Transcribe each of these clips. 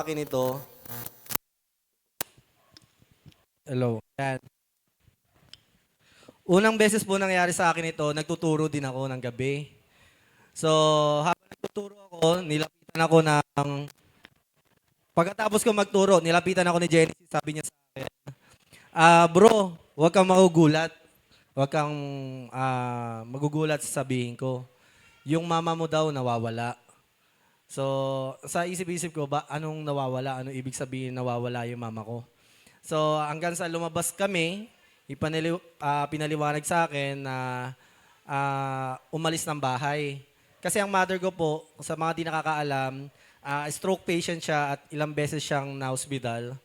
akin ito. Hello. Yan. Unang beses po nangyari sa akin ito, nagtuturo din ako ng gabi. So, habang nagtuturo ako, nilapitan ako ng... Pagkatapos ko magturo, nilapitan ako ni Genesis, sabi niya sa akin, bro, huwag kang magugulat. Huwag kang magugulat sa sabihin ko. Yung mama mo daw nawawala. So, sa isip-isip ko, ba anong nawawala? Anong ibig sabihin nawawala yung mama ko? So, hanggang sa lumabas kami, pinaliwanag sa akin na umalis ng bahay. Kasi ang mother ko po, sa mga di nakakaalam, stroke patient siya at ilang beses siyang na-hospital.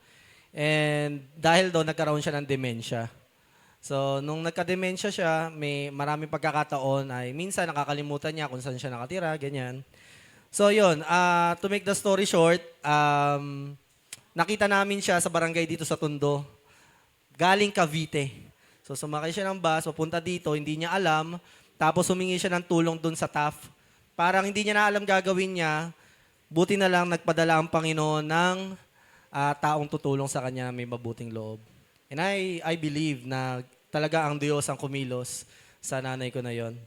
And dahil doon, nagkaroon siya ng dementia. So, nung nagka-dementia siya, may maraming pagkakataon ay minsan nakakalimutan niya kung saan siya nakatira, ganyan. So, yun. To make the story short, nakita namin siya sa barangay dito sa Tondo. Galing Cavite. So, sumakay siya ng bus, papunta dito, hindi niya alam. Tapos, humingi siya ng tulong dun sa TAF. Parang hindi niya na alam gagawin niya. Buti na lang nagpadala ang Panginoon ng taong tutulong sa kanya na may mabuting loob. And I believe na talaga ang Diyos ang kumilos sa nanay ko na yon.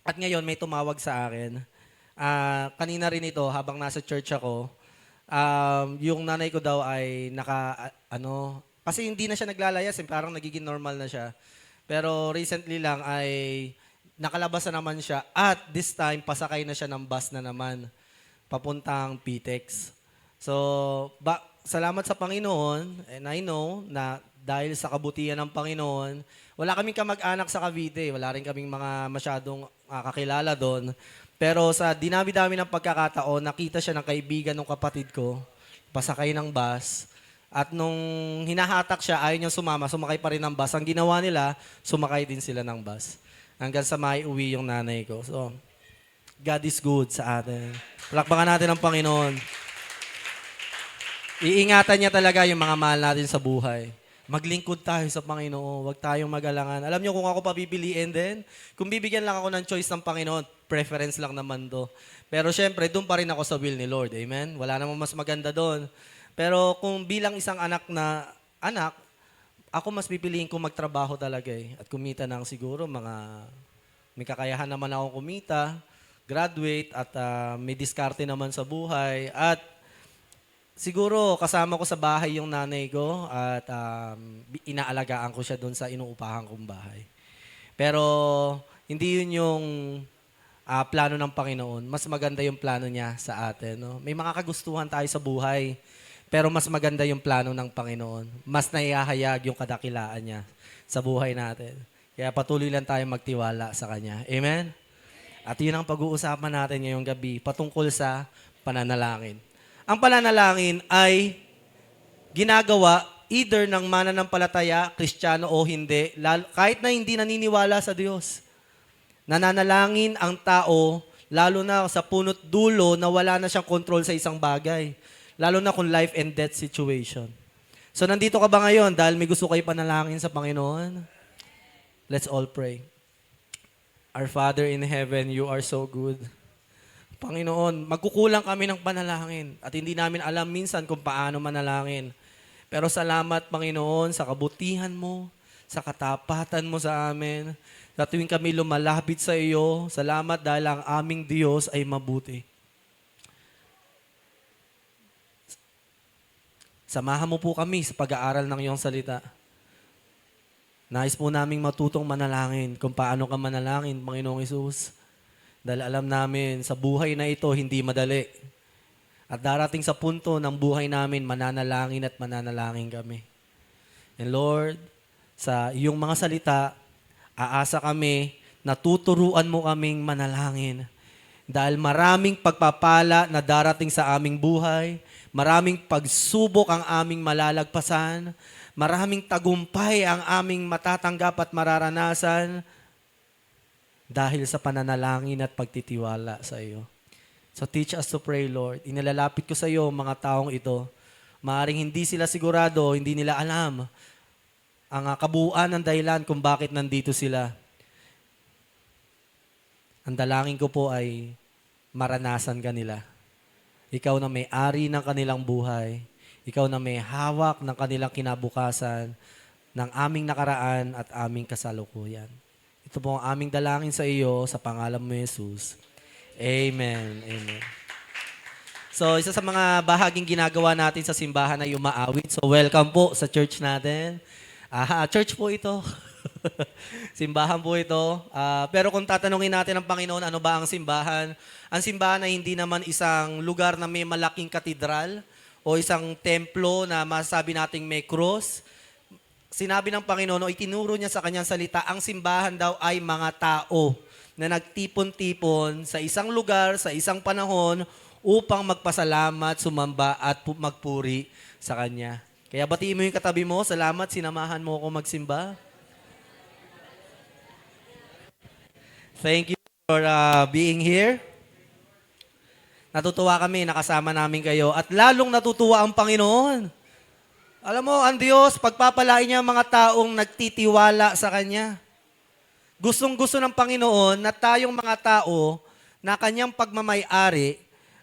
At ngayon, may tumawag sa akin. Kanina rin ito, habang nasa church ako, yung nanay ko daw ay kasi hindi na siya naglalayas, parang nagiging normal na siya. Pero recently lang ay nakalabas na naman siya at this time, pasakay na siya ng bus na naman, papuntang PTEX. So, salamat sa Panginoon, and I know na dahil sa kabutihan ng Panginoon, wala kaming kamag-anak sa Cavite, wala rin kaming mga masyadong kakilala doon. Pero sa dinami-dami ng pagkakataon, nakita siya ng kaibigan ng kapatid ko, pasakay ng bus, at nung hinahatak siya, ayaw niyang sumama, sumakay pa rin ng bus. Ang ginawa nila, sumakay din sila ng bus. Hanggang sa maiuwi yung nanay ko. So, God is good sa atin. Palakpakan natin ang Panginoon. Iingatan niya talaga yung mga mahal natin sa buhay. Maglingkod tayo sa Panginoon. Huwag tayong mag-alangan. Alam niyo kung ako papipiliin din, kung bibigyan lang ako ng choice ng Panginoon, preference lang naman do. Pero syempre, doon pa rin ako sa will ni Lord. Amen? Wala namang mas maganda doon. Pero kung bilang isang anak, ako mas pipiliin kong magtrabaho talaga eh. At kumita ng siguro may kakayahan naman ako kumita, graduate, at may diskarte naman sa buhay. At siguro kasama ko sa bahay yung nanay ko at inaalagaan ko siya doon sa inuupahan kong bahay. Pero hindi yun yung plano ng Panginoon. Mas maganda yung plano niya sa atin. No? May mga kagustuhan tayo sa buhay, pero mas maganda yung plano ng Panginoon. Mas naihahayag yung kadakilaan niya sa buhay natin. Kaya patuloy lang tayo magtiwala sa Kanya. Amen? At yun ang pag-uusapan natin ngayong gabi patungkol sa pananalangin. Ang pananalangin ay ginagawa either ng mananampalataya, Kristiyano o hindi, kahit na hindi naniniwala sa Diyos. Nananalangin ang tao, lalo na sa punot dulo na wala na siyang control sa isang bagay. Lalo na kung life and death situation. So nandito ka ba ngayon dahil may gusto kayo panalangin sa Panginoon? Let's all pray. Our Father in heaven, you are so good. Panginoon, magkukulang kami ng panalangin at hindi namin alam minsan kung paano manalangin. Pero salamat, Panginoon, sa kabutihan mo, sa katapatan mo sa amin. Sa tuwing kami lumalapit sa iyo, salamat dahil ang aming Diyos ay mabuti. Samahan mo po kami sa pag-aaral ng iyong salita. Nais po naming matutong manalangin kung paano ka manalangin, Panginoong Isus. Dahil alam namin, sa buhay na ito, hindi madali. At darating sa punto ng buhay namin, mananalangin at mananalangin kami. And Lord, sa iyong mga salita, aasa kami na tuturuan mo kaming manalangin. Dahil maraming pagpapala na darating sa aming buhay, maraming pagsubok ang aming malalagpasan, maraming tagumpay ang aming matatanggap at mararanasan dahil sa pananalangin at pagtitiwala sa iyo. So teach us to pray, Lord. Inilalapit ko sa iyo mga taong ito. Maaring hindi sila sigurado, hindi nila alam ang kabuuan ng dahilan kung bakit nandito sila. Ang dalangin ko po ay maranasan ka nila. Ikaw na may-ari ng kanilang buhay. Ikaw na may hawak ng kanilang kinabukasan, ng aming nakaraan at aming kasalukuyan. Ito po ang aming dalangin sa iyo sa pangalan mo, Jesus. Amen. Amen. So, isa sa mga bahaging ginagawa natin sa simbahan ay umaawit. So, welcome po sa church natin. Church po ito. Simbahan po ito. Pero kung tatanungin natin ng Panginoon, ano ba ang simbahan? Ang simbahan ay hindi naman isang lugar na may malaking katedral o isang templo na masasabi nating may cross. Sinabi ng Panginoon o itinuro niya sa kanyang salita, ang simbahan daw ay mga tao na nagtipon-tipon sa isang lugar, sa isang panahon, upang magpasalamat, sumamba at magpuri sa Kanya. Kaya batiin mo yung katabi mo, salamat, sinamahan mo ako magsimba. Thank you for being here. Natutuwa kami, nakasama namin kayo, at lalong natutuwa ang Panginoon. Alam mo, ang Diyos, pagpapalain niya ang mga taong nagtitiwala sa Kanya. Gustong-gusto ng Panginoon na tayong mga tao na Kanyang pagmamay-ari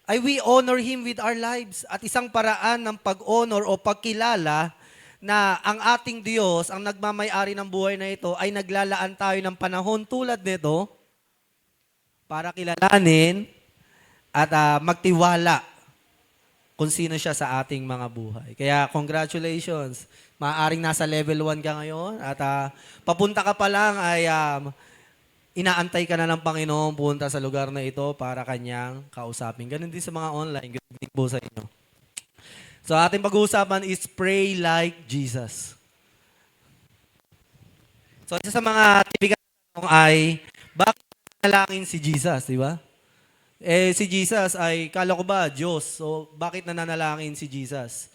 ay we honor Him with our lives. At isang paraan ng pag-honor o pagkilala na ang ating Diyos, ang nagmamay-ari ng buhay na ito, ay naglalaan tayo ng panahon tulad nito para kilalanin at magtiwala kung sino siya sa ating mga buhay. Kaya congratulations. Maaaring nasa level 1 ka ngayon at papunta ka pa lang ay inaantay ka na ng Panginoon punta sa lugar na ito para Kanyang kausapin. Ganun din sa mga online. Good evening po sa inyo. So ating pag-uusapan is pray like Jesus. So isa sa mga typical tanong ay, bakit nanalangin si Jesus, di ba? Si Jesus ay, kala ko ba, Diyos. So bakit nananalangin si Jesus?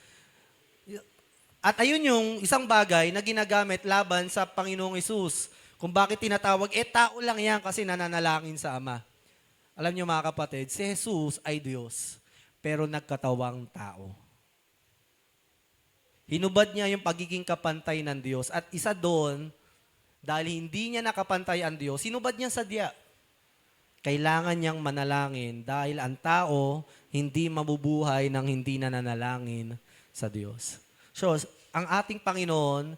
At ayun yung isang bagay na ginagamit laban sa Panginoong Hesus. Kung bakit tinatawag, tao lang yan kasi nananalangin sa Ama. Alam niyo mga kapatid, si Jesus ay Diyos, pero nagkatawang tao. Hinubad niya yung pagiging kapantay ng Diyos. At isa doon, dahil hindi niya nakapantay ang Diyos, hinubad niya sa diya. Kailangan niyang manalangin dahil ang tao hindi mabubuhay nang hindi nananalangin sa Diyos. So, ang ating Panginoon,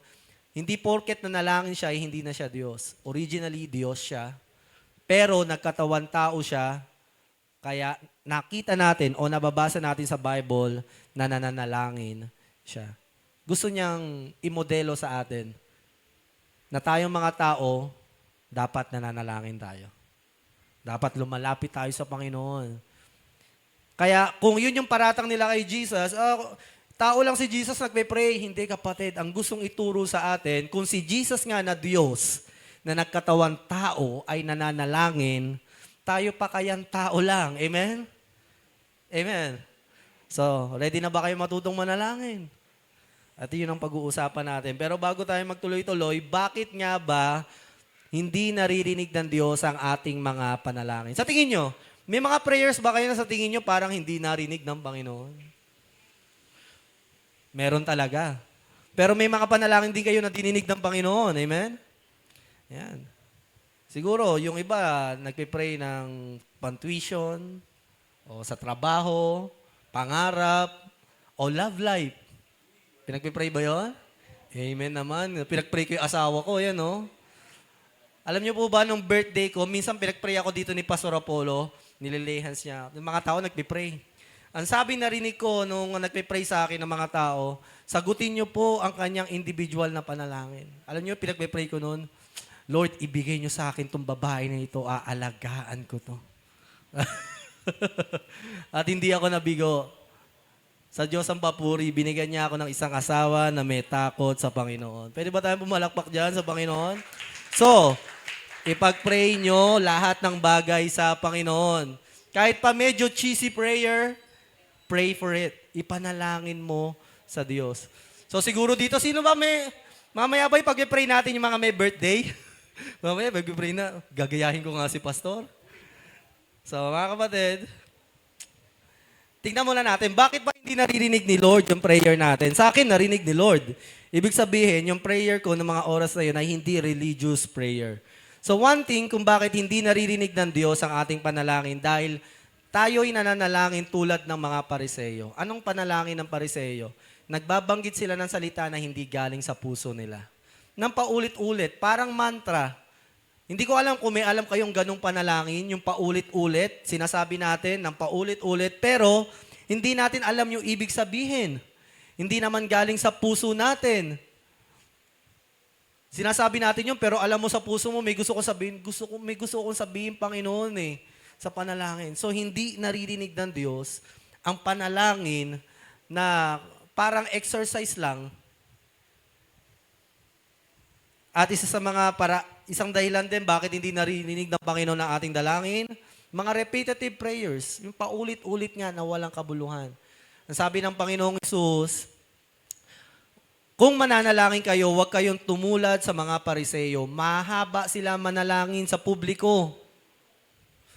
hindi porket nanalangin siya, ay hindi na siya Diyos. Originally, Diyos siya. Pero nagkatawan tao siya, kaya nakita natin o nababasa natin sa Bible na nananalangin siya. Gusto niyang imodelo sa atin na tayong mga tao, dapat nananalangin tayo. Dapat lumalapit tayo sa Panginoon. Kaya kung yun yung paratang nila kay Jesus, tao lang si Jesus nagpe-pray. Hindi kapatid, ang gustong ituro sa atin, kung si Jesus nga na Diyos, na nagkatawan tao ay nananalangin, tayo pa kayang tao lang. Amen? Amen. So, ready na ba kayo matutong manalangin? At yun ang pag-uusapan natin. Pero bago tayo magtuloy-tuloy, bakit nga ba hindi naririnig ng Diyos ang ating mga panalangin? Sa tingin nyo, may mga prayers ba kayo na sa tingin nyo parang hindi narinig ng Panginoon? Meron talaga. Pero may mga panalangin din kayo na dininig ng Panginoon. Amen? Yan. Siguro, yung iba, nagpipray ng pantuition, o sa trabaho, pangarap, o love life. Pinagpipray ba yun? Amen naman. Pinagpray ko yung asawa ko. Yan, no? Alam niyo po ba, nung birthday ko, minsan pinagpray ako dito ni Pastor Apollo, nililehans niya. Yung mga tao nagpipray. Ang sabi narinig ko nung nagpe-pray sa akin ng mga tao, sagutin niyo po ang kanyang individual na panalangin. Alam niyo, pinagpe-pray ko noon, Lord, ibigay niyo sa akin tong babae na ito, aalagaan ko to. At hindi ako nabigo. Sa Diyos ang papuri, binigyan niya ako ng isang asawa na may takot sa Panginoon. Pwede ba tayong pumalakpak dyan sa Panginoon? So, ipag-pray niyo lahat ng bagay sa Panginoon. Kahit pa medyo cheesy prayer, pray for it. Ipanalangin mo sa Diyos. So siguro dito, sino ba mamaya ba pag-pray natin yung mga may birthday? Mamaya pag-pray na, gagayahin ko nga si Pastor. So mga kapatid, tingnan muna natin, bakit ba hindi naririnig ni Lord yung prayer natin? Sa akin, narinig ni Lord. Ibig sabihin, yung prayer ko ng mga oras na yun ay hindi religious prayer. So one thing kung bakit hindi naririnig ng Diyos ang ating panalangin dahil Tayo'y nananalangin tulad ng mga Pariseyo. Anong panalangin ng Pariseyo? Nagbabanggit sila ng salita na hindi galing sa puso nila. Nang paulit-ulit, parang mantra. Hindi ko alam kung may alam kayong ganong panalangin, yung paulit-ulit, sinasabi natin ng paulit-ulit, pero hindi natin alam yung ibig sabihin. Hindi naman galing sa puso natin. Sinasabi natin yun, pero alam mo sa puso mo, may gusto ko sabihin, may gusto kong sabihin, Panginoon sa panalangin. So, hindi naririnig ng Diyos ang panalangin na parang exercise lang. At isang dahilan din bakit hindi naririnig ng Panginoon ang ating dalangin, mga repetitive prayers, yung paulit-ulit nga na walang kabuluhan. Ang sabi ng Panginoong Hesus, kung mananalangin kayo, huwag kayong tumulad sa mga Pariseyo. Mahaba sila manalangin sa publiko.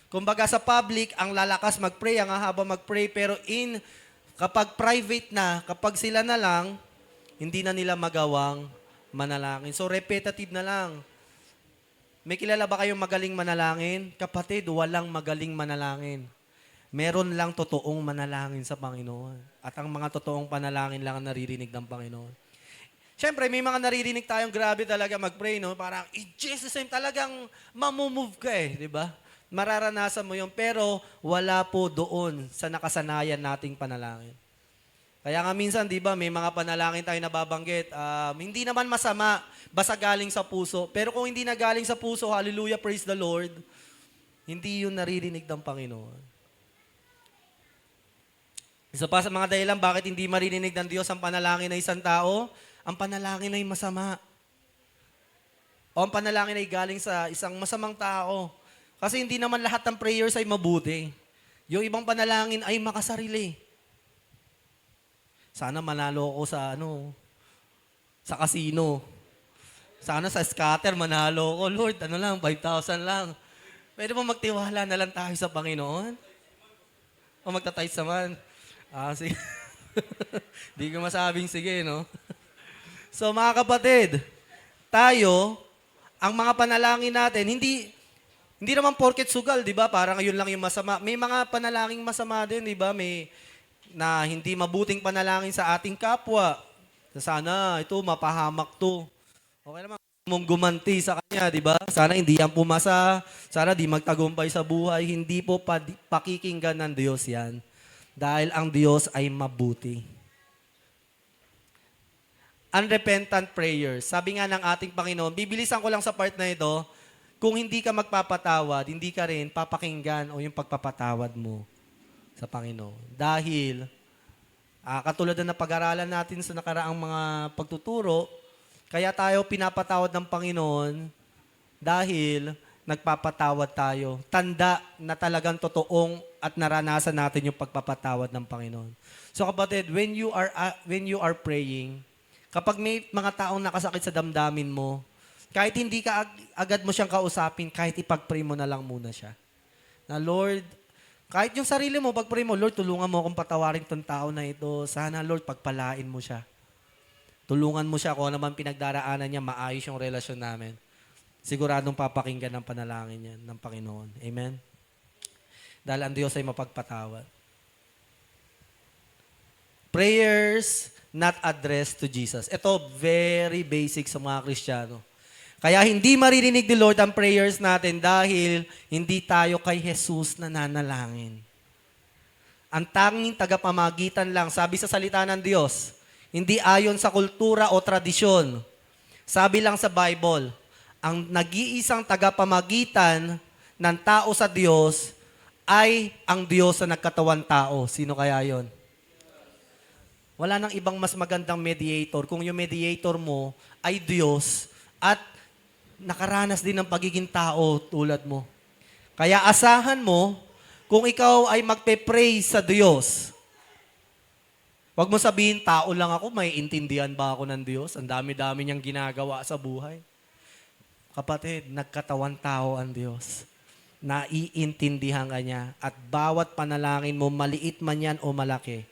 Kumbaga sa public, ang lalakas mag-pray, ang hahaba mag-pray, pero kapag private na, kapag sila na lang, hindi na nila magawang manalangin. So repetitive na lang. May kilala ba kayong magaling manalangin? Kapatid, walang magaling manalangin. Meron lang totoong manalangin sa Panginoon. At ang mga totoong panalangin lang ang naririnig ng Panginoon. Siyempre, may mga naririnig tayong grabe talaga mag-pray, no? Parang, in Jesus' name, talagang mamumove ka di ba? Mararanasan mo yun, pero wala po doon sa nakasanayan nating panalangin. Kaya nga minsan, di ba, may mga panalangin tayo nababanggit. Hindi naman masama, basta galing sa puso. Pero kung hindi na galing sa puso, hallelujah, praise the Lord, hindi yun naririnig ng Panginoon. Isa pa sa mga dahilan, bakit hindi maririnig ng Diyos ang panalangin ng isang tao? Ang panalangin ay masama. O ang panalangin ay galing sa isang masamang tao. Kasi hindi naman lahat ng prayers ay mabuti. Yung ibang panalangin ay makasarili. Sana manalo ako sa casino. Sana sa scatter manalo ako. Lord, 5,000 lang. Pwede mo magtiwala na lang tayo sa Panginoon? O magtatights naman? Sige. Di ko masabing sige, no? So mga kapatid, tayo, ang mga panalangin natin, hindi naman porket sugal, di ba? Parang yun lang yung masama. May mga panalangin masama din, di ba? May na hindi mabuting panalangin sa ating kapwa. Sana ito, mapahamak to. Okay naman, mong gumanti sa kanya, di ba? Sana hindi yan pumasa. Sana di magtagumpay sa buhay. Hindi po pakikinggan ng Diyos yan. Dahil ang Diyos ay mabuti. Unrepentant prayers. Sabi nga ng ating Panginoon, bibilisan ko lang sa part na ito, kung hindi ka magpapatawad, hindi ka rin papakinggan o yung pagpapatawad mo sa Panginoon. Dahil, katulad na pag-aralan natin sa nakaraang mga pagtuturo, kaya tayo pinapatawad ng Panginoon dahil nagpapatawad tayo. Tanda na talagang totoong at naranasan natin yung pagpapatawad ng Panginoon. So kapatid, when you are praying, kapag may mga taong nakasakit sa damdamin mo, kahit hindi ka agad mo siyang kausapin, kahit ipag-pray mo na lang muna siya. Na Lord, kahit yung sarili mo, pag-pray mo, Lord, tulungan mo akong patawarin tong tao na ito. Sana, Lord, pagpalain mo siya. Tulungan mo siya kung ano man pinagdaraanan niya, maayos yung relasyon namin. Siguradong papakinggan ng panalangin niya ng Panginoon. Amen? Dahil ang Diyos ay mapagpatawad. Prayers not addressed to Jesus. Ito, very basic sa mga Kristiyano. Kaya hindi maririnig ni Lord ang prayers natin dahil hindi tayo kay Jesus nananalangin. Ang tanging tagapamagitan lang, sabi sa salita ng Diyos, hindi ayon sa kultura o tradisyon. Sabi lang sa Bible, ang nag-iisang tagapamagitan ng tao sa Diyos ay ang Diyos na nagkatawan tao. Sino kaya yon? Wala nang ibang mas magandang mediator kung yung mediator mo ay Diyos at nakaranas din ng pagiging tao tulad mo. Kaya asahan mo, kung ikaw ay magpe-pray sa Diyos, huwag mo sabihin, tao lang ako, may intindihan ba ako ng Diyos? Ang dami-dami niyang ginagawa sa buhay. Kapatid, nagkatawan tao ang Diyos. Naiintindihan ka niya. At bawat panalangin mo, maliit man yan o malaki,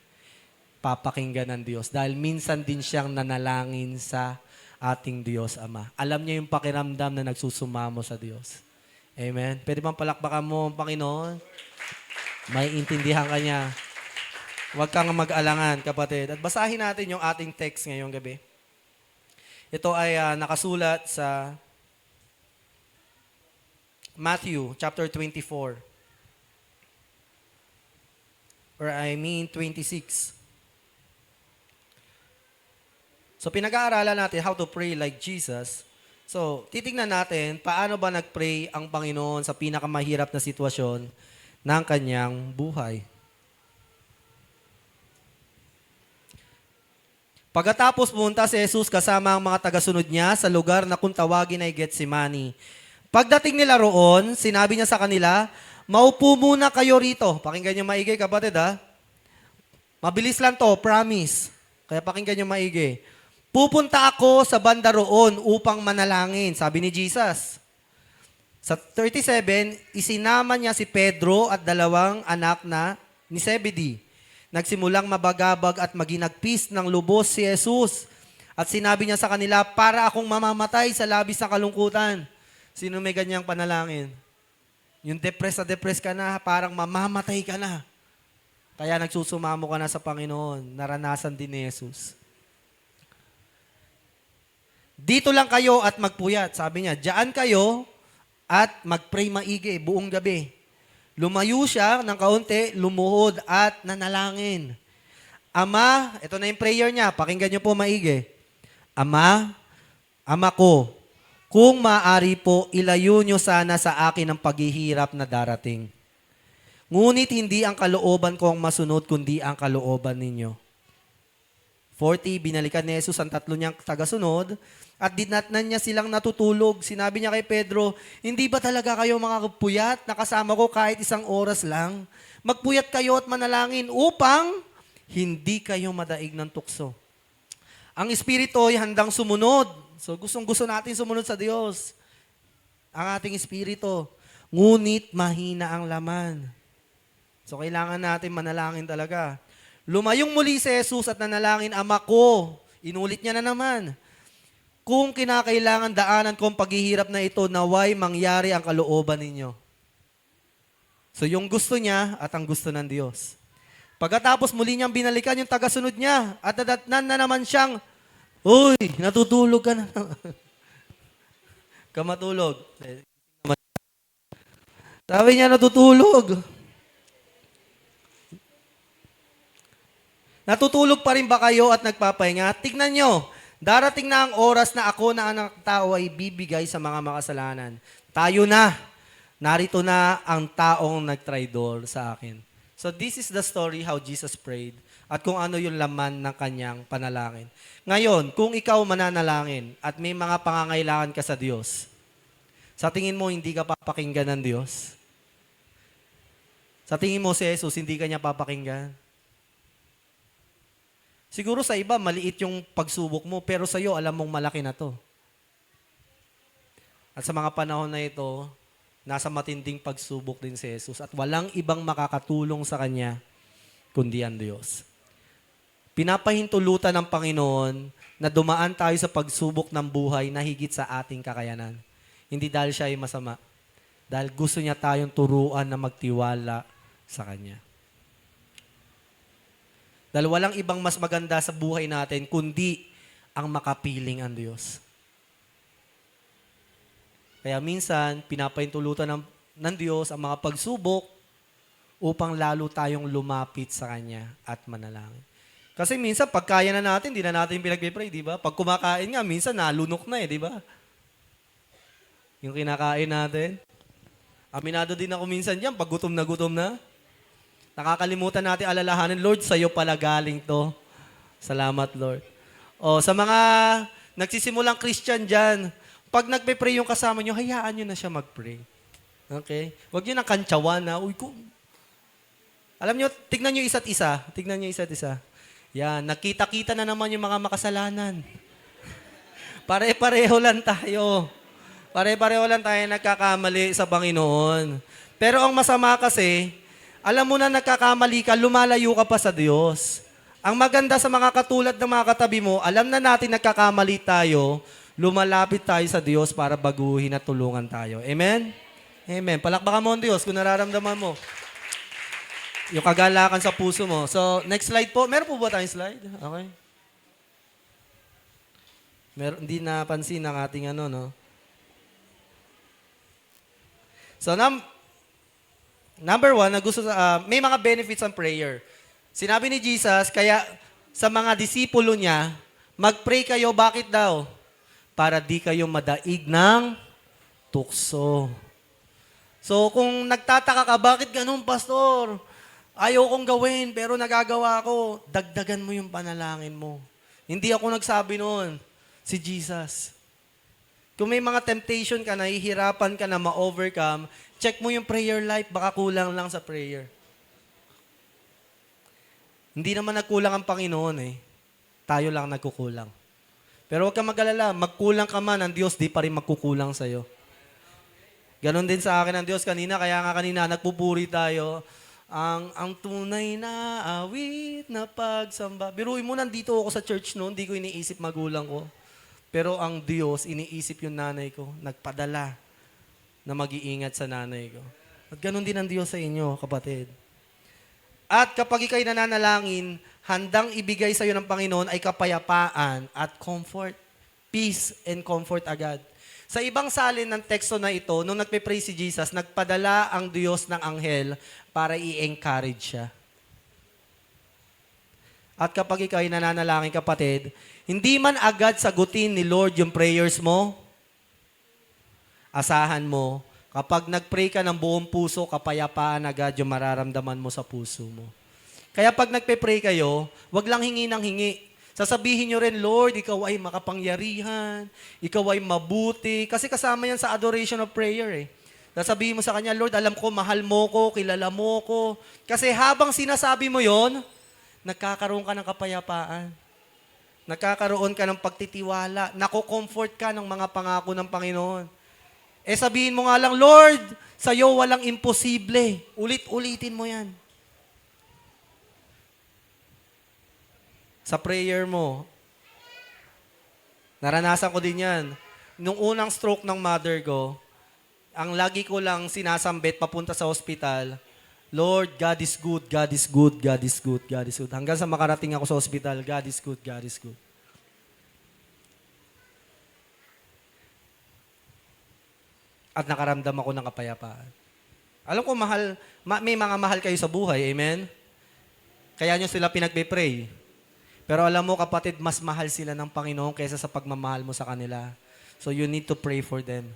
papakinggan ng Diyos. Dahil minsan din siyang nanalangin sa ating Diyos Ama. Alam niya yung pakiramdam na nagsusumamo sa Diyos. Amen? Pwede bang palakpakan mo ang Panginoon? May intindihan ka niya. Huwag kang mag-alangan, kapatid. At basahin natin yung ating text ngayong gabi. Ito ay nakasulat sa Matthew chapter 24. Or 26. So pinag-aaralan natin how to pray like Jesus. So titingnan natin paano ba nag-pray ang Panginoon sa pinakamahirap na sitwasyon ng kanyang buhay. Pagkatapos pumunta si Jesus kasama ang mga tagasunod niya sa lugar na kung tawagin ay Getsemani. Pagdating nila roon, sinabi niya sa kanila, maupo muna kayo rito. Pakinggan niyo maigi, kapatid ha. Mabilis lang to, promise. Kaya pakinggan niyo maigi. Pupunta ako sa banda roon upang manalangin, sabi ni Jesus. Sa 37, isinama niya si Pedro at dalawang anak ni Zebedee. Nagsimulang mabagabag at maginagpis ng lubos si Jesus. At sinabi niya sa kanila, para akong mamamatay sa labis na kalungkutan. Sino may ganyang panalangin? Yung depressed ka na, parang mamamatay ka na. Kaya nagsusumamo ka na sa Panginoon. Naranasan din ni Jesus. Dito lang kayo at magpuyat. Sabi niya, diyan kayo at mag-pray maigi buong gabi. Lumayo siya ng kaunti, lumuhod at nanalangin. Ama, ito na yung prayer niya. Pakinggan niyo po maigi. Ama ko, kung maaari po, ilayo niyo sana sa akin ang paghihirap na darating. Ngunit hindi ang kalooban ko ang masunod, kundi ang kalooban ninyo. 40, binalikan ni Jesus ang tatlo niyang tagasunod at dinatnan niya silang natutulog. Sinabi niya kay Pedro, hindi ba talaga kayo mga puyat na kasama ko kahit isang oras lang? Magpuyat kayo at manalangin upang hindi kayo madaig ng tukso. Ang Espiritu ay handang sumunod. So gustong-gusto natin sumunod sa Diyos. Ang ating Espiritu. Ngunit mahina ang laman. So kailangan natin manalangin talaga. Lumayong muli si Jesus at nanalangin, Ama ko, inulit niya na naman. Kung kinakailangan daanan ko ang paghihirap na ito, naway mangyari ang kalooban ninyo. So yung gusto niya at ang gusto ng Diyos. Pagkatapos muli niyang binalikan yung tagasunod niya at nadatnan na naman siyang, uy, natutulog ka na naman. Kamatulog. Sabi niya, natutulog. Natutulog pa rin ba kayo at nagpapahinga? Tignan nyo, darating na ang oras na ako na anak tao ay bibigay sa mga makasalanan. Tayo na. Narito na ang taong nagtraidor sa akin. So this is the story how Jesus prayed at kung ano yung laman ng kanyang panalangin. Ngayon, kung ikaw mananalangin at may mga pangangailangan ka sa Diyos, sa tingin mo hindi ka papakinggan ng Diyos? Sa tingin mo si Jesus, hindi ka niya papakinggan? Siguro sa iba, maliit yung pagsubok mo, pero sa iyo, alam mong malaki na to. At sa mga panahon na ito, nasa matinding pagsubok din si Jesus at walang ibang makakatulong sa Kanya, kundi ang Diyos. Pinapahintulutan ng Panginoon na dumaan tayo sa pagsubok ng buhay na higit sa ating kakayanan. Hindi dahil siya ay masama, dahil gusto niya tayong turuan na magtiwala sa Kanya. Dahil walang ibang mas maganda sa buhay natin, kundi ang makapiling ang Diyos. Kaya minsan, pinapahintulutan ng Diyos ang mga pagsubok upang lalo tayong lumapit sa Kanya at manalangin. Kasi minsan, pag kaya na natin, di na natin pinag-pray, di ba? Pag kumakain nga, minsan nalunok na di ba? Yung kinakain natin. Aminado din ako minsan dyan, pag gutom na. Nakakalimutan natin alalahanin, Lord, sa'yo pala galing to. Salamat, Lord. O, sa mga nagsisimulang Christian dyan, pag nagpe-pray yung kasama nyo, hayaan nyo na siya mag-pray. Okay? Huwag nyo nang kantsawan na, alam nyo, tignan nyo isa't isa. Yan, nakita-kita na naman yung mga makasalanan. Pare-pareho lang tayo. Pare-pareho lang tayo nagkakamali sa Panginoon. Pero ang masama kasi, alam mo na nagkakamali ka, lumalayo ka pa sa Diyos. Ang maganda sa mga katulad ng mga katabi mo, alam na natin nagkakamali tayo, lumalapit tayo sa Diyos para baguhin at tulungan tayo. Amen? Amen. Palakpakan mo ang Diyos kung nararamdaman mo. Yung kagalakan sa puso mo. So, next slide po. Meron po ba tayong slide? Okay. Hindi napansin ng ating ano, no? So, number one, may mga benefits ang prayer. Sinabi ni Jesus, kaya sa mga disipulo niya, mag-pray kayo, bakit daw? Para di kayo madaig ng tukso. So, kung nagtataka ka, bakit ganun, pastor? Ayaw kong gawin, pero nagagawa ko. Dagdagan mo yung panalangin mo. Hindi ako nagsabi noon. Si Jesus. Kung may mga temptation ka, nahihirapan ka na ma-overcome, check mo yung prayer life, baka kulang lang sa prayer. Hindi naman nagkulang ang Panginoon eh. Tayo lang nagkukulang. Pero huwag kang mag-alala, magkulang ka man, ang Diyos di pa rin magkukulang sa'yo. Ganon din sa akin ang Diyos kanina, kaya nga kanina nagpupuri tayo. Ang tunay na awit na pagsamba. Biruin mo, nandito ako sa church noon, hindi ko iniisip magulang ko. Pero ang Diyos, iniisip yung nanay ko, nagpadala na mag-iingat sa nanay ko. At ganon din ang Diyos sa inyo, kapatid. At kapag ikaw'y nananalangin, handang ibigay sa iyo ng Panginoon ay kapayapaan at comfort. Peace and comfort agad. Sa ibang salin ng teksto na ito, nung nagpe-pray si Jesus, nagpadala ang Diyos ng anghel para i-encourage siya. At kapag ikaw ay nananalangin, kapatid, hindi man agad sagutin ni Lord yung prayers mo, asahan mo, kapag nag-pray ka ng buong puso, kapayapaan agad yung mararamdaman mo sa puso mo. Kaya pag nagpe-pray kayo, wag lang hingi ng hingi. Sasabihin nyo rin, Lord, ikaw ay makapangyarihan, ikaw ay mabuti. Kasi kasama yan sa adoration of prayer eh. Sasabihin mo sa Kanya, Lord, alam ko, mahal mo ko, kilala mo ko. Kasi habang sinasabi mo yon, nagkakaroon ka ng kapayapaan. Nagkakaroon ka ng pagtitiwala. Nako-comfort ka ng mga pangako ng Panginoon. Eh sabihin mo nga lang, Lord, sa'yo walang imposible. Ulit-ulitin mo yan. Sa prayer mo, naranasan ko din yan. Nung unang stroke ng mother ko, ang lagi ko lang sinasambit papunta sa ospital, Lord, God is good, God is good, God is good, God is good. Hanggang sa makarating ako sa ospital, God is good, God is good. At nakaramdam ako ng kapayapaan. Alam ko, may mga mahal kayo sa buhay, amen? Kaya nyo sila pinagpe-pray. Pero alam mo, kapatid, mas mahal sila ng Panginoon kaysa sa pagmamahal mo sa kanila. So you need to pray for them.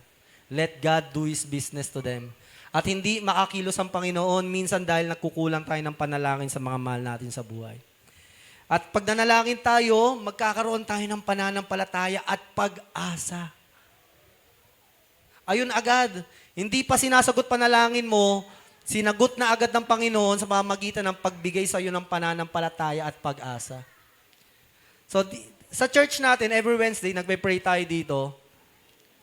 Let God do His business to them. At hindi makakilos ang Panginoon minsan dahil nagkukulang tayo ng panalangin sa mga mahal natin sa buhay. At pag nanalangin tayo, magkakaroon tayo ng pananampalataya at pag-asa. Ayun agad. Hindi pa sinasagot panalangin mo, sinagot na agad ng Panginoon sa pamamagitan ng pagbigay sa iyo ng pananampalataya at pag-asa. So, sa church natin, every Wednesday, nagpe-pray tayo dito.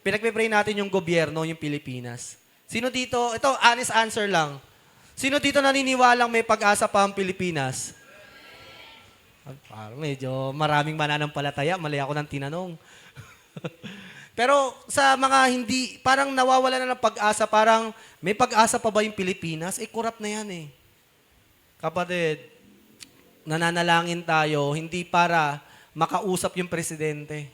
Pinagpe-pray natin yung gobyerno, yung Pilipinas. Sino dito, ito, honest answer lang. Sino dito naniniwalang may pag-asa pa ang Pilipinas? Parang medyo maraming mananampalataya, mali ako ng tinanong. Pero sa mga hindi, parang nawawala na ng pag-asa, parang may pag-asa pa ba yung Pilipinas? Corrupt na yan eh. Kapatid, nananalangin tayo, hindi para makausap yung presidente.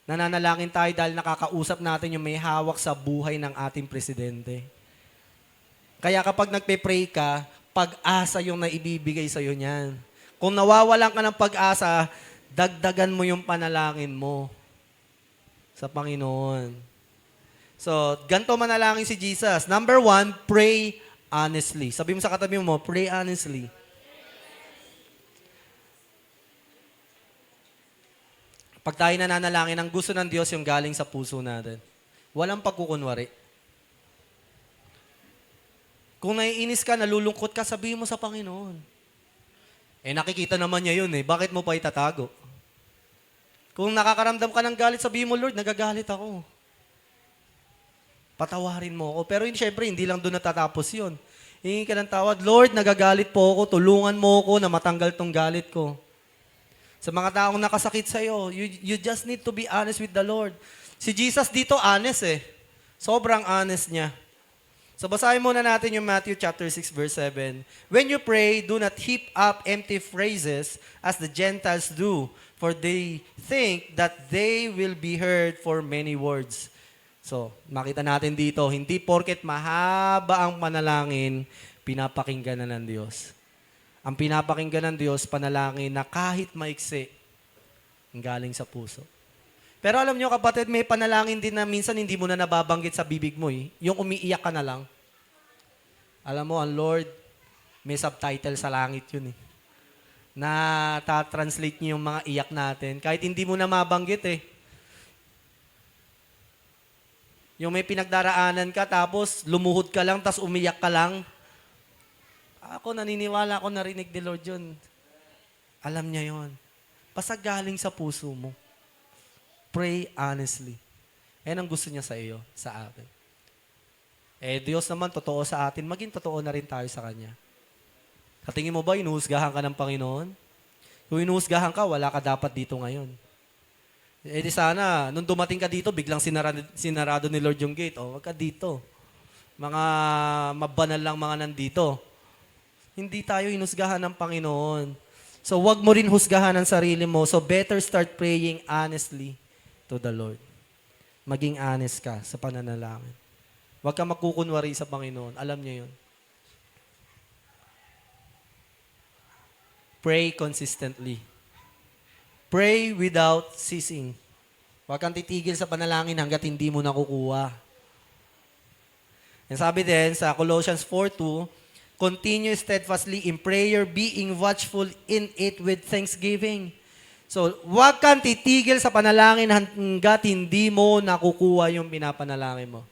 Nananalangin tayo dahil nakakausap natin yung may hawak sa buhay ng ating presidente. Kaya kapag nagpe-pray ka, pag-asa yung naibibigay sa'yo niyan. Kung nawawalan ka ng pag-asa, dagdagan mo yung panalangin mo sa Panginoon. So, ganito manalangin si Jesus. Number 1, pray honestly. Sabi mo sa katabi mo, pray honestly. Pag tayo nananalangin, ang gusto ng Diyos yung galing sa puso natin. Walang pagkukunwari. Kung naiinis ka, nalulungkot ka, sabihin mo sa Panginoon. Nakikita naman niya yun eh. Bakit mo pa itatago? Kung nakakaramdam ka ng galit, sabihin mo, Lord, nagagalit ako. Patawarin mo ako. Pero syempre, hindi lang doon natatapos yun. Hingi ka ng tawad, Lord, nagagalit po ako, tulungan mo ako na matanggal tong galit ko. Sa mga taong nakasakit sa'yo, you just need to be honest with the Lord. Si Jesus dito, honest eh. Sobrang honest niya. So basahin muna natin yung Matthew chapter 6 verse 7. When you pray, do not heap up empty phrases as the Gentiles do, for they think that they will be heard for many words. So, makita natin dito, hindi porket mahaba ang panalangin, pinapakinggan na ng Diyos. Ang pinapakinggan ng Diyos, panalangin na kahit maiksi, galing sa puso. Pero alam nyo kapatid, may panalangin din na minsan hindi mo na nababanggit sa bibig mo eh. Yung umiiyak ka na lang. Alam mo, ang Lord, may subtitle sa langit yun eh. Na ta-translate niyo yung mga iyak natin. Kahit hindi mo na mabanggit eh. Yung may pinagdaraanan ka, tapos lumuhod ka lang, tapos umiyak ka lang. Ako naniniwala ako narinig ni Lord yun. Alam niya yon. Basta galing sa puso mo. Pray honestly. Yan ang gusto niya sa iyo, sa akin. Diyos naman, totoo sa atin, maging totoo na rin tayo sa Kanya. Sa tingin mo ba, inuhusgahan ka ng Panginoon? Kung inuhusgahan ka, wala ka dapat dito ngayon. Di sana, nung dumating ka dito, biglang sinarado ni Lord yung gate. Wag ka dito. Mga mabanal lang mga nandito. Hindi tayo inusgahan ng Panginoon. So, wag mo rin husgahan ang sarili mo. So, better start praying honestly to the Lord. Maging honest ka sa pananalangin. Huwag ka magkukunwari sa Panginoon. Alam niya yun. Pray consistently. Pray without ceasing. Huwag kang titigil sa panalangin hanggat hindi mo nakukuha. And sabi din sa Colossians 4:2, continue steadfastly in prayer, being watchful in it with thanksgiving. So, huwag kang titigil sa panalangin hanggat hindi mo nakukuha yung pinapanalangin mo.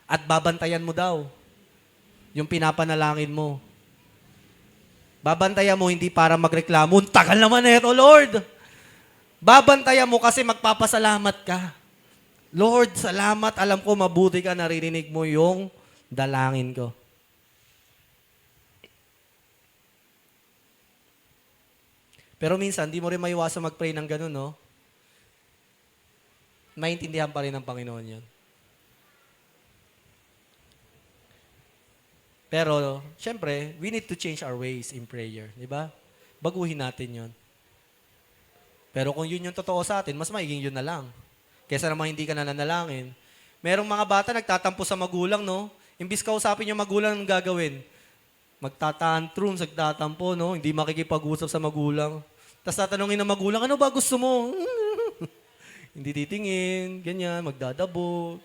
At babantayan mo daw yung pinapanalangin mo. Babantayan mo hindi para magreklamo, tagal naman ito, Lord. Babantayan mo kasi magpapasalamat ka. Lord, salamat. Alam ko mabuti ka, naririnig mo yung dalangin ko. Pero minsan, di mo rin maiwasan mag-pray ng ganun, no? Maintindihan pa rin ng Panginoon yun. Pero, syempre, we need to change our ways in prayer. Di ba? Baguhin natin yun. Pero kung yun yung totoo sa atin, mas maiging yun na lang. Kesa naman hindi ka nananalangin. Merong mga bata nagtatampo sa magulang, no? Imbis kausapin yung magulang, anong gagawin? Magtatantrums, nagtatampo, no? Hindi makikipag-usap sa magulang. Tapos tatanungin ng magulang, ano ba gusto mo? Hindi titingin, ganyan, magdadabo.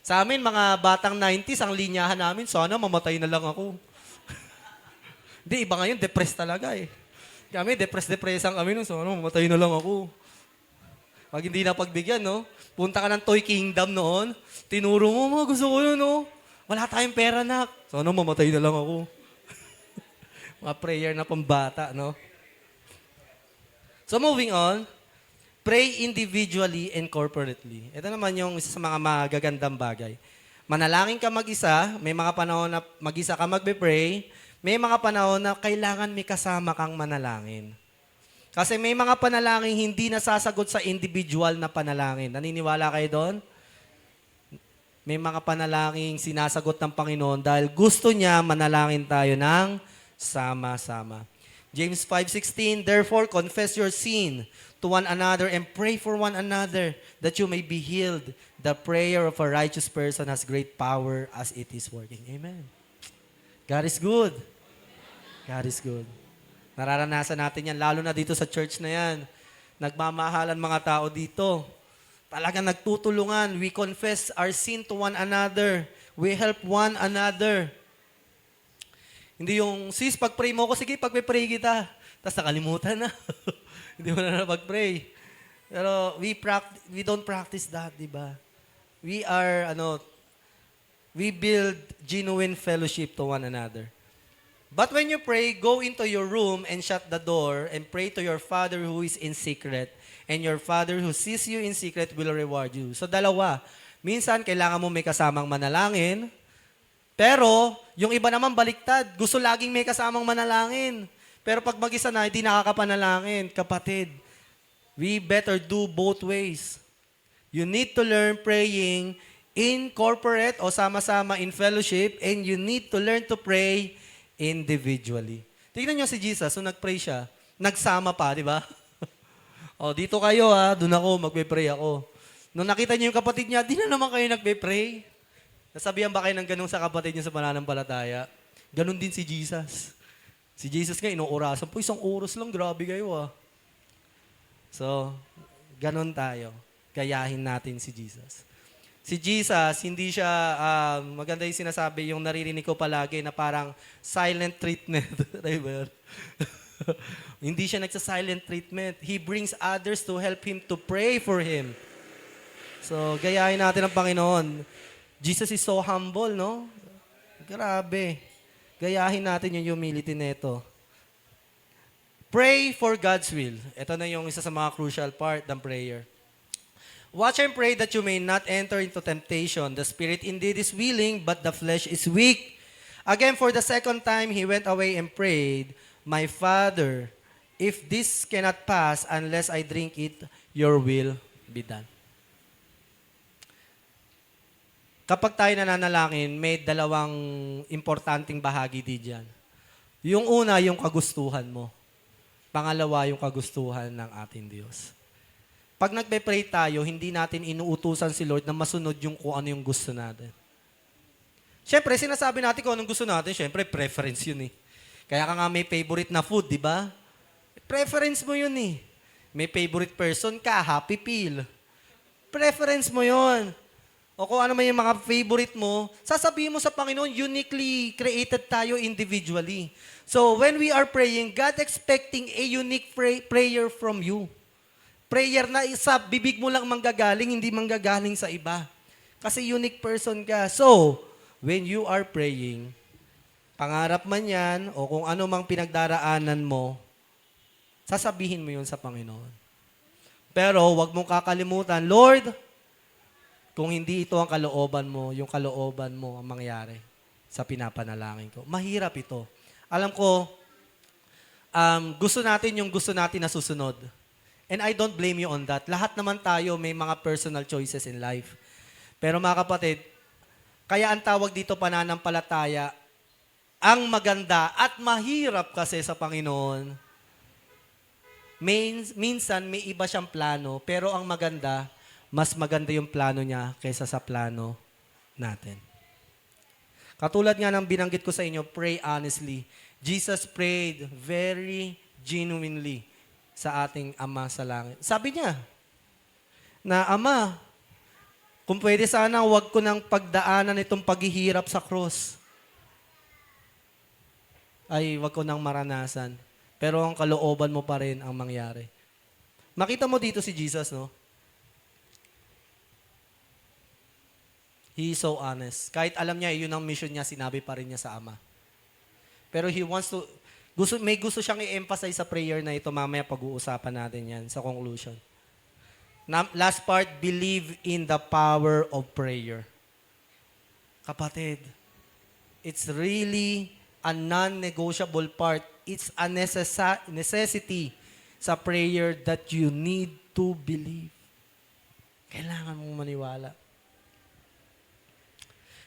Sa amin, mga batang 90s, ang linyahan namin, sana mamatay na lang ako. Hindi, iba ngayon, depressed talaga eh. Kami, depressed-depressan kami nun, sana mamatay na lang ako. Pag hindi na pagbigyan, no? Punta ka ng Toy Kingdom noon, tinuro mo, gusto ko yun, no? Wala tayong pera, nak. Sana mamatay na lang ako. Mga prayer na pambata, no? So moving on, pray individually and corporately. Ito naman yung isa sa mga magagandang bagay. Manalangin ka mag-isa, may mga panahon na mag-isa ka magbe-pray, may mga panahon na kailangan may kasama kang manalangin. Kasi may mga panalangin hindi nasasagot sa individual na panalangin. Naniniwala kayo doon? May mga panalangin sinasagot ng Panginoon dahil gusto niya manalangin tayo ng sama-sama. James 5:16, therefore confess your sin to one another and pray for one another that you may be healed. The prayer of a righteous person has great power as it is working. Amen. God is good. God is good. Nararanasan natin yan, lalo na dito sa church na yan. Nagmamahalan mga tao dito. Talagang nagtutulungan. We confess our sin to one another. We help one another. Hindi yung, sis, pag-pray mo ko, sige, pag-pray kita. Tapos nakalimutan na. Hindi mo na pag-pray. Pero we don't practice that, di ba? We build genuine fellowship to one another. But when you pray, go into your room and shut the door and pray to your Father who is in secret. And your Father who sees you in secret will reward you. So dalawa. Minsan, kailangan mo may kasamang manalangin. Pero, yung iba naman baliktad. Gusto laging may kasamang manalangin. Pero pag mag-isa na, hindi nakakapanalangin. Kapatid, we better do both ways. You need to learn praying in corporate o sama-sama in fellowship, and you need to learn to pray individually. Tingnan nyo si Jesus, so nag-pray siya, nagsama pa, di ba? O, dito kayo ha, doon ako, magpe-pray ako. Nung nakita niyo yung kapatid niya, di na naman kayo nagpe-pray. Nasabihan ba kayo ng ganun sa kapatid niyo sa pananampalataya? Ganun din si Jesus. Si Jesus nga, inuurasan po, 1 oras lang, grabe kayo ah. So, ganun tayo. Gayahin natin si Jesus. Si Jesus, hindi siya, maganda yung sinasabi, yung naririnig ko palagi na parang silent treatment. Diba? Hindi siya nagsa-silent treatment. He brings others to help him to pray for him. So, gayahin natin ang Panginoon. Jesus is so humble, no? Grabe. Gayahin natin yung humility nito. Pray for God's will. Ito na yung isa sa mga crucial part ng prayer. Watch and pray that you may not enter into temptation. The spirit indeed is willing, but the flesh is weak. Again, for the second time, he went away and prayed, My Father, if this cannot pass unless I drink it, your will be done. Kapag tayo nananalangin, may dalawang importanteng bahagi diyan. Yung una, yung kagustuhan mo. Pangalawa, yung kagustuhan ng ating Diyos. Pag nagpe-pray tayo, hindi natin inuutusan si Lord na masunod yung kung ano yung gusto natin. Siyempre, sinasabi natin kung anong gusto natin, siyempre, preference yun eh. Kaya ka nga may favorite na food, di ba? Preference mo yun eh. May favorite person ka, happy pill. Preference mo yun. O kung ano man yung mga favorite mo, sasabihin mo sa Panginoon, uniquely created tayo individually. So, when we are praying, God expecting a unique prayer from you. Prayer na sa bibig mo lang manggagaling, hindi manggagaling sa iba. Kasi unique person ka. So, when you are praying, pangarap man yan, o kung ano mang pinagdaraanan mo, sasabihin mo yun sa Panginoon. Pero, wag mong kakalimutan, Lord, kung hindi ito ang kalooban mo, yung kalooban mo ang mangyari sa pinapanalangin ko. Mahirap ito. Alam ko, gusto natin yung gusto natin na susunod. And I don't blame you on that. Lahat naman tayo may mga personal choices in life. Pero mga kapatid, kaya ang tawag dito pananampalataya, ang maganda at mahirap kasi sa Panginoon, minsan may iba siyang plano, pero ang maganda, mas maganda yung plano niya kaysa sa plano natin. Katulad nga ng binanggit ko sa inyo, pray honestly. Jesus prayed very genuinely sa ating Ama sa langit. Sabi niya, na Ama, kung pwede sana, huwag ko nang pagdaanan itong paghihirap sa cross. Ay, huwag ko nang maranasan. Pero ang kalooban mo pa rin ang mangyari. Makita mo dito si Jesus, no? He is so honest. Kahit alam niya, yun ang mission niya, sinabi pa rin niya sa Ama. Pero he wants to, may gusto siyang i-emphasize sa prayer na ito, mamaya pag-uusapan natin yan sa conclusion. Last part, believe in the power of prayer. Kapatid, it's really a non-negotiable part. It's a necessity sa prayer that you need to believe. Kailangan mong maniwala.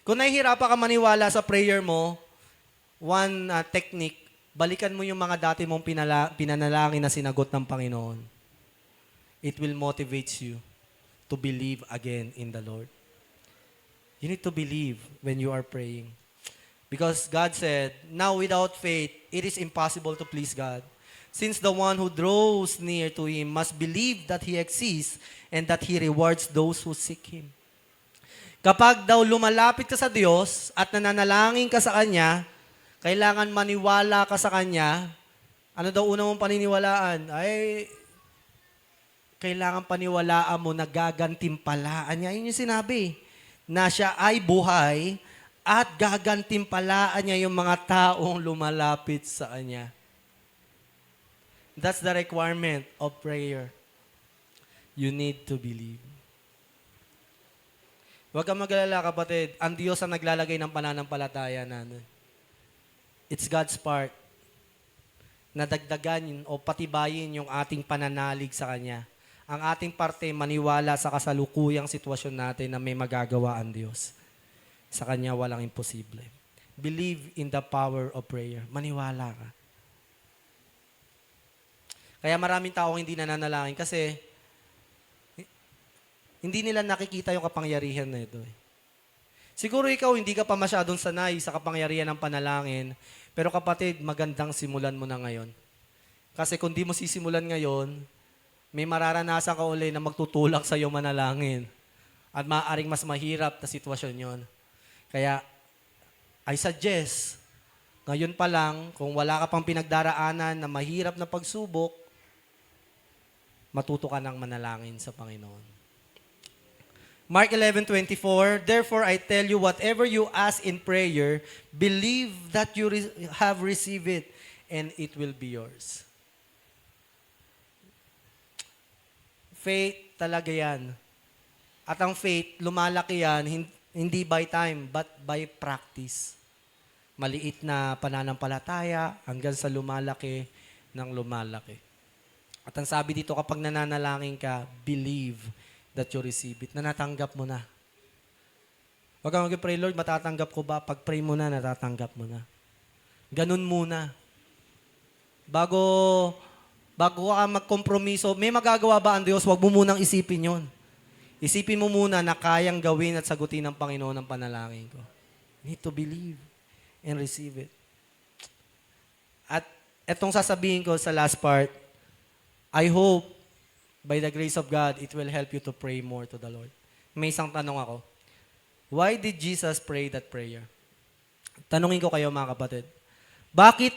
Kung nahihirapan ka maniwala sa prayer mo, one technique, balikan mo yung mga dati mong pinanalangin na sinagot ng Panginoon. It will motivate you to believe again in the Lord. You need to believe when you are praying. Because God said, now without faith, it is impossible to please God. Since the one who draws near to Him must believe that He exists and that He rewards those who seek Him. Kapag daw lumalapit ka sa Diyos at nananalangin ka sa Kanya, kailangan maniwala ka sa Kanya. Ano daw una mong paniniwalaan? Ay, kailangan paniwalaan mo na gagantimpalaan niya. Yun yung sinabi, na siya ay buhay at gagantimpalaan niya yung mga taong lumalapit sa Kanya. That's the requirement of prayer. You need to believe. Huwag kang mag-alala, kapatid. Ang Diyos ang naglalagay ng pananampalataya natin. It's God's part na dagdagan o patibayin yung ating pananalig sa Kanya. ang ating parte maniwala sa kasalukuyang sitwasyon natin na may magagawa ang Diyos. Sa Kanya walang imposible. Believe in the power of prayer. Maniwala ka. Kaya maraming tao hindi nananalangin kasi hindi nila nakikita yung kapangyarihan na ito. Siguro ikaw hindi ka pa masyadong sanay sa kapangyarihan ng panalangin, pero kapatid, magandang simulan mo na ngayon. Kasi kung di mo sisimulan ngayon, may mararanasan ka uli na magtutulak sa iyo manalangin. At maaaring mas mahirap na sitwasyon yon. Kaya, I suggest, ngayon pa lang, kung wala ka pang pinagdaraanan na mahirap na pagsubok, matuto ka ng manalangin sa Panginoon. Mark 11:24, therefore I tell you, whatever you ask in prayer, believe that you have received it, and it will be yours. Faith talaga yan. At ang faith, lumalaki yan, hindi by time, but by practice. Maliit na pananampalataya hanggang sa lumalaki ng lumalaki. At ang sabi dito, kapag nananalangin ka, believe that you receive it. Na natanggap mo na. Huwag kang mag-pray, Lord, matatanggap ko ba? Pag pray mo na, natatanggap mo na. Ganun muna. Bago ka magkompromiso, may magagawa ba ang Diyos? Huwag mo munang isipin yon. Isipin mo muna na kayang gawin at sagutin ng Panginoon ang panalangin ko. Need to believe and receive it. At etong sasabihin ko sa last part, I hope, by the grace of God, it will help you to pray more to the Lord. May isang tanong ako. Why did Jesus pray that prayer? Tanungin ko kayo mga kapatid. Bakit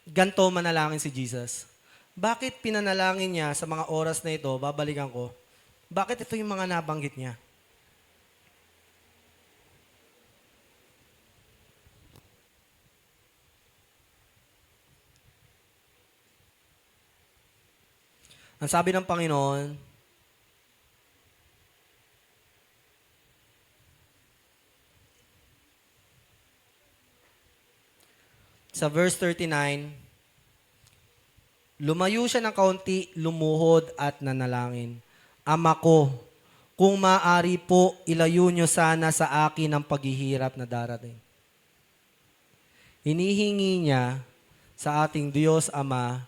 ganito manalangin si Jesus? Bakit pinanalangin niya sa mga oras na ito, babalikan ko, bakit ito yung mga nabanggit niya? Ang sabi ng Panginoon, sa verse 39, lumayo siya ng kaunti, lumuhod at nanalangin. Ama ko, kung maaari po, ilayo niyo sana sa akin ang paghihirap na darating. Hinihingi niya sa ating Diyos Ama.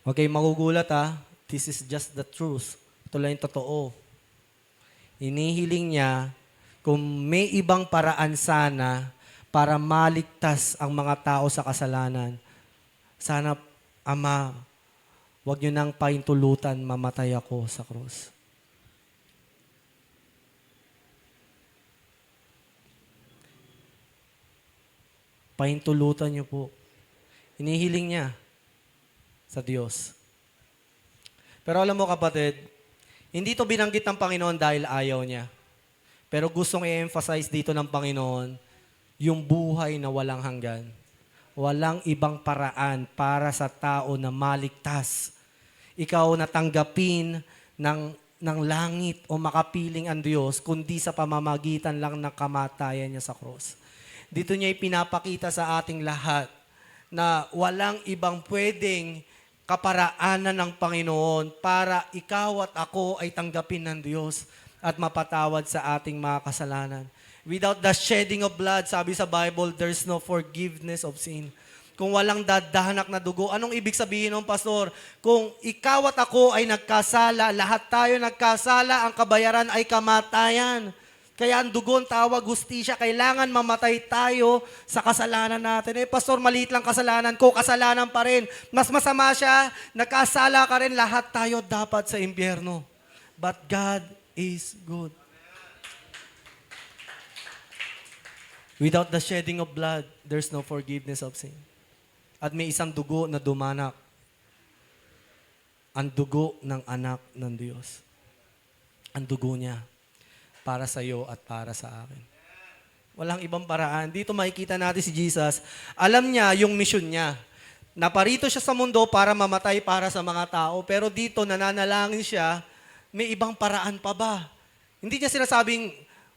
Okay, magugulat ha. This is just the truth. Ito lang yung totoo. Hinihiling niya kung may ibang paraan sana para maligtas ang mga tao sa kasalanan. Sana, Ama, huwag niyo nang paintulutan, mamatay ako sa krus. Paintulutan niyo po. Hinihiling niya sa Diyos. Pero alam mo kapatid, hindi ito binanggit ng Panginoon dahil ayaw niya. Pero gustong i-emphasize dito ng Panginoon yung buhay na walang hanggan. Walang ibang paraan para sa tao na maligtas. Ikaw na tanggapin ng langit o makapiling ang Diyos, kundi sa pamamagitan lang ng kamatayan niya sa cross. Dito niya ipinapakita sa ating lahat na walang ibang pwedeng kaparaanan ng Panginoon para ikaw at ako ay tanggapin ng Diyos at mapatawad sa ating mga kasalanan. Without the shedding of blood, sabi sa Bible, there's no forgiveness of sin. Kung walang dadahanak na dugo, anong ibig sabihin ng pastor? Kung ikaw at ako ay nagkasala, lahat tayo nagkasala, ang kabayaran ay kamatayan. Kaya ang dugo, ang tawag, hustisya, kailangan mamatay tayo sa kasalanan natin. Pastor, maliit lang kasalanan ko, kasalanan pa rin. Mas masama siya, nagkasala ka rin, lahat tayo dapat sa impyerno. But God is good. Without the shedding of blood, there's no forgiveness of sin. At may isang dugo na dumanak. Ang dugo ng anak ng Diyos. Ang dugo niya para sa iyo at para sa akin. Walang ibang paraan. Dito makikita natin si Jesus. Alam niya yung mission niya. Naparito siya sa mundo para mamatay para sa mga tao. Pero dito nananalangin siya, may ibang paraan pa ba? Hindi niya sinasabing,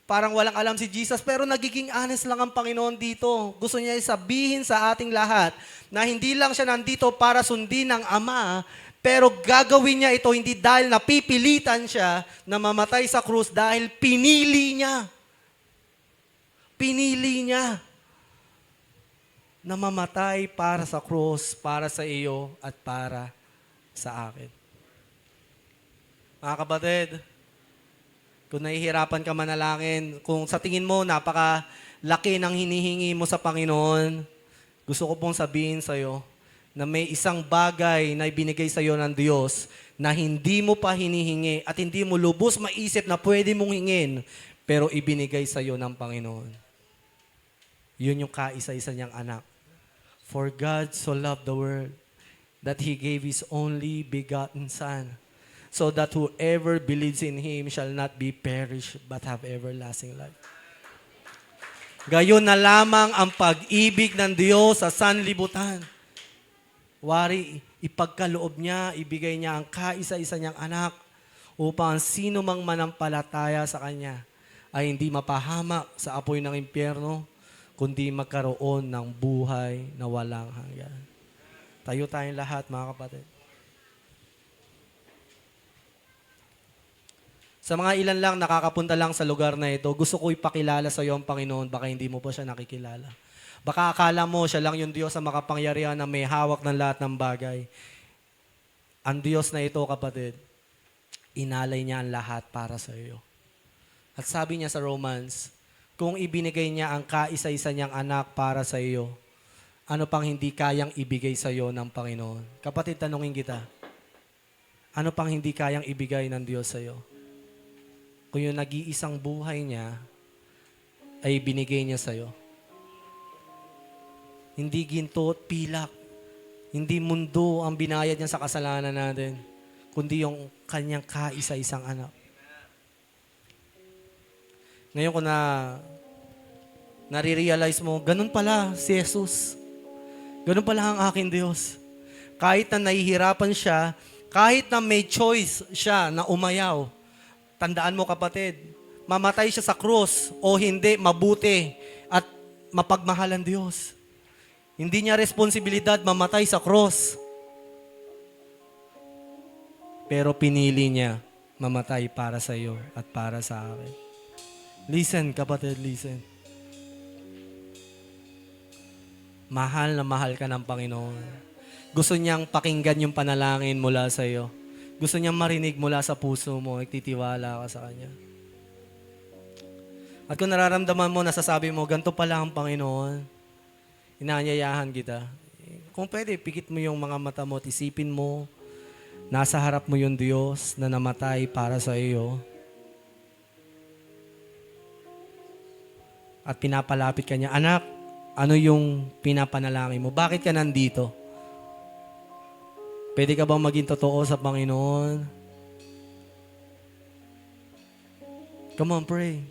parang walang alam si Jesus, pero nagiging honest lang ang Panginoon dito. Gusto niya sabihin sa ating lahat na hindi lang siya nandito para sundin ng Ama, pero gagawin niya ito hindi dahil napipilitan siya na mamatay sa krus, dahil pinili niya. Pinili niya na mamatay para sa krus, para sa iyo at para sa akin. Mga kapatid, kung nahihirapan ka manalangin, kung sa tingin mo napakalaki ng hinihingi mo sa Panginoon, gusto ko pong sabihin sa'yo na may isang bagay na ibinigay sa'yo ng Diyos na hindi mo pa hinihingi at hindi mo lubos maisip na pwede mong hingin, pero ibinigay sa'yo ng Panginoon. Yun yung kaisa-isa niyang anak. For God so loved the world that He gave His only begotten Son, so that whoever believes in Him shall not be perished, but have everlasting life. Gayon na lamang ang pag-ibig ng Diyos sa sanlibutan. Wari, ipagkaloob niya, ibigay niya ang kaisa-isa niyang anak upang sino mang manampalataya sa Kanya ay hindi mapahamak sa apoy ng impyerno, kundi magkaroon ng buhay na walang hanggan. Tayo tayong lahat, mga kapatid. Sa mga ilan lang nakakapunta lang sa lugar na ito, gusto ko ipakilala sa iyo ang Panginoon, baka hindi mo pa siya nakikilala. Baka akala mo siya lang yung Diyos na makapangyarihan na may hawak ng lahat ng bagay. Ang Diyos na ito, kapatid, inalay niya ang lahat para sa iyo. At sabi niya sa Romans, kung ibinigay niya ang kaisa-isa niyang anak para sa iyo, ano pang hindi kayang ibigay sa iyo ng Panginoon? Kapatid, tanungin kita, ano pang hindi kayang ibigay ng Diyos sa iyo? Kung yung nag-iisang buhay niya ay binigay niya sa'yo. Hindi ginto at pilak. Hindi mundo ang binayad niya sa kasalanan natin, kundi yung kanyang kaisa-isang anak. Ngayon ko nare-realize mo, ganun pala si Jesus. Ganun pala ang aking Diyos. Kahit na nahihirapan siya, kahit na may choice siya na umayaw, tandaan mo, kapatid, mamatay siya sa krus o hindi, mabuti at mapagmahal ang Diyos. Hindi niya responsibilidad mamatay sa krus. Pero pinili niya mamatay para sa iyo at para sa akin. Listen, kapatid, listen. Mahal na mahal ka ng Panginoon. Gusto niyang pakinggan yung panalangin mula sa iyo. Gusto niyang marinig mula sa puso mo, nagtitiwala ka sa Kanya. At kung nararamdaman mo, nasasabi mo, ganito pala ang Panginoon, inaanyayahan kita. Kung pwede, pikit mo yung mga mata mo, isipin mo, nasa harap mo yung Diyos na namatay para sa iyo. At pinapalapit ka niya, anak, ano yung pinapanalangin mo? Bakit ka nandito? Pwede ka bang maging totoo sa Panginoon? Come on, pray.